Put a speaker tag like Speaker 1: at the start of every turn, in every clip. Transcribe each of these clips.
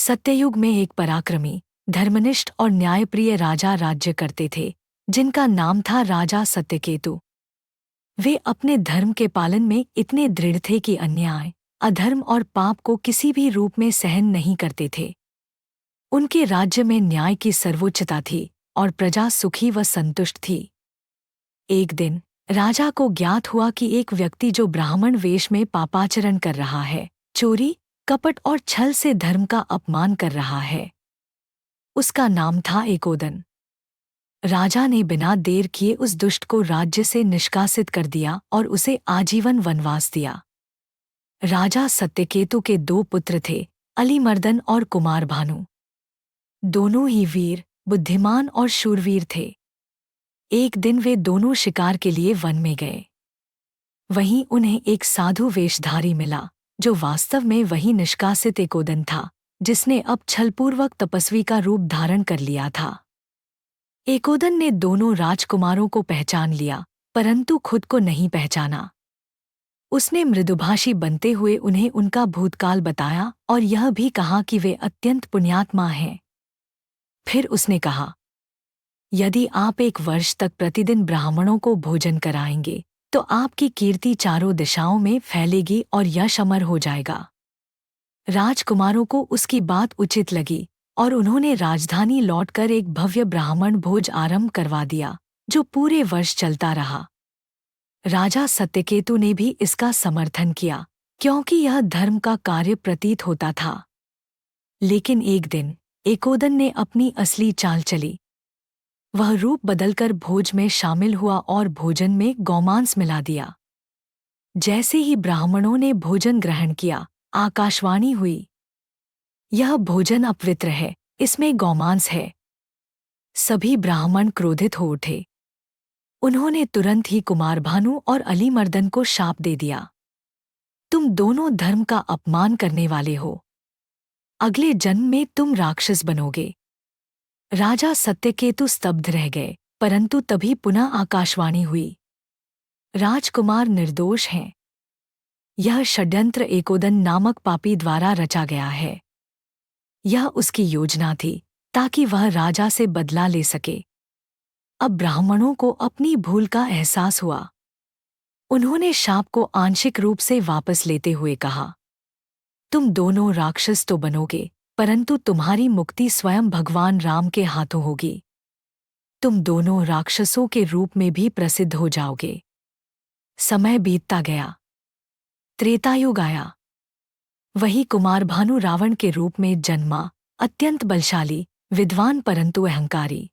Speaker 1: सत्ययुग में एक पराक्रमी, धर्मनिष्ठ और न्यायप्रिय राजा राज्य करते थे, जिनका नाम था राजा सत्यकेतु। वे अपने धर्म के पालन में इतने दृढ़ थे कि अन्याय, अधर्म और पाप को किसी भी रूप में सहन नहीं करते थे। उनके राज्य में न्याय की सर्वोच्चता थी और प्रजा सुखी व संतुष्ट थी। एक दिन राजा को ज्ञात हुआ कि एक व्यक्ति जो ब्राह्मण वेश में पापाचरण कर रहा है, चोरी, कपट और छल से धर्म का अपमान कर रहा है। उसका नाम था एकोदन। राजा ने बिना देर किए उस दुष्ट को राज्य से निष्कासित कर दिया और उसे आजीवन वनवास दिया। राजा सत्यकेतु के 2 पुत्र थे, अलीमर्दन और कुमार भानु। दोनों ही वीर, बुद्धिमान और शूरवीर थे। एक दिन वे दोनों शिकार के लिए वन में गए। वहीं उन्हें एक साधु वेशधारी मिला, जो वास्तव में वही निष्कासित एकोदन था, जिसने अब छलपूर्वक तपस्वी का रूप धारण कर लिया था। एकोदन ने दोनों राजकुमारों को पहचान लिया, परंतु खुद को नहीं पहचाना। उसने मृदुभाषी बनते हुए उन्हें उनका भूतकाल बताया और यह भी कहा कि वे अत्यंत पुण्यात्मा हैं। फिर उसने कहा, यदि आप 1 वर्ष तक प्रतिदिन ब्राह्मणों को भोजन कराएंगे, तो आपकी कीर्ति चारों दिशाओं में फैलेगी और यश अमर हो जाएगा। राजकुमारों को उसकी बात उचित लगी और उन्होंने राजधानी लौटकर एक भव्य ब्राह्मण भोज आरंभ करवा दिया, जो पूरे वर्ष चलता रहा। राजा सत्यकेतु ने भी इसका समर्थन किया, क्योंकि यह धर्म का कार्य प्रतीत होता था। लेकिन एक दिन एकोदन ने अपनी असली चाल चली। वह रूप बदलकर भोज में शामिल हुआ और भोजन में गौमांस मिला दिया। जैसे ही ब्राह्मणों ने भोजन ग्रहण किया, आकाशवाणी हुई, यह भोजन अपवित्र है, इसमें गौमांस है। सभी ब्राह्मण क्रोधित हो उठे। उन्होंने तुरंत ही कुमार भानु और अलीमर्दन को शाप दे दिया, तुम दोनों धर्म का अपमान करने वाले हो। अगले जन्म में तुम राक्षस बनोगे। राजा सत्यकेतु स्तब्ध रह गए, परंतु तभी पुनः आकाशवाणी हुई, राजकुमार निर्दोष हैं। यह षड्यंत्र एकोदन नामक पापी द्वारा रचा गया है। यह उसकी योजना थी ताकि वह राजा से बदला ले सके। अब ब्राह्मणों को अपनी भूल का एहसास हुआ। उन्होंने शाप को आंशिक रूप से वापस लेते हुए कहा, तुम दोनों राक्षस तो बनोगे, परंतु तुम्हारी मुक्ति स्वयं भगवान राम के हाथों होगी। तुम दोनों राक्षसों के रूप में भी प्रसिद्ध हो जाओगे। समय बीतता गया। त्रेतायुग आया। वही कुमार भानु रावण के रूप में जन्मा, अत्यंत बलशाली, विद्वान परंतु अहंकारी।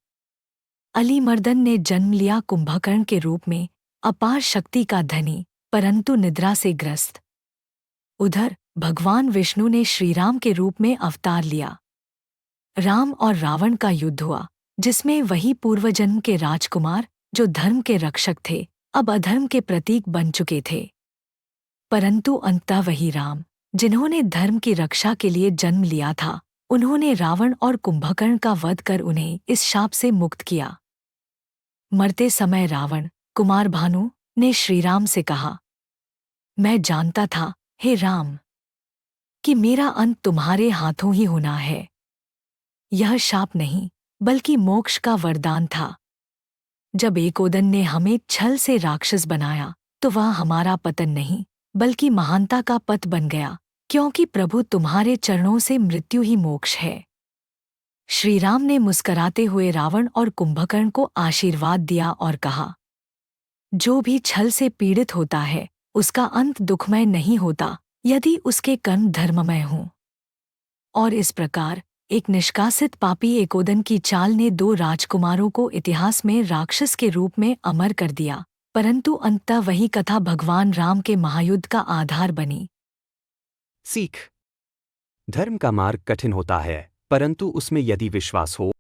Speaker 1: अलीमर्दन ने जन्म लिया कुंभकर्ण के रूप में, अपार शक्ति का धनी, परंतु निद्रा से ग्रस्त। उधर भगवान विष्णु ने श्रीराम के रूप में अवतार लिया। राम और रावण का युद्ध हुआ, जिसमें वही पूर्वजन्म के राजकुमार, जो धर्म के रक्षक थे, अब अधर्म के प्रतीक बन चुके थे। परंतु अंततः वही राम, जिन्होंने धर्म की रक्षा के लिए जन्म लिया था, उन्होंने रावण और कुंभकर्ण का वध कर उन्हें इस शाप से मुक्त किया। मरते समय रावण, कुमार भानु, ने श्रीराम से कहा, मैं जानता था, हे राम, कि मेरा अंत तुम्हारे हाथों ही होना है। यह शाप नहीं, बल्कि मोक्ष का वरदान था। जब एकोदन ने हमें छल से राक्षस बनाया, तो वह हमारा पतन नहीं, बल्कि महानता का पथ बन गया, क्योंकि प्रभु तुम्हारे चरणों से मृत्यु ही मोक्ष है। श्रीराम ने मुस्कराते हुए रावण और कुंभकर्ण को आशीर्वाद दिया और कहा, जो भी छल से पीड़ित होता है, उसका अंत दुखमय नहीं होता, यदि उसके कर्म धर्ममय हों। और इस प्रकार एक निष्कासित पापी एकोदन की चाल ने 2 राजकुमारों को इतिहास में राक्षस के रूप में अमर कर दिया, परंतु अंततः वही कथा भगवान राम के महायुद्ध का आधार बनी।
Speaker 2: सीख। धर्म का मार्ग कठिन होता है, परंतु उसमें यदि विश्वास हो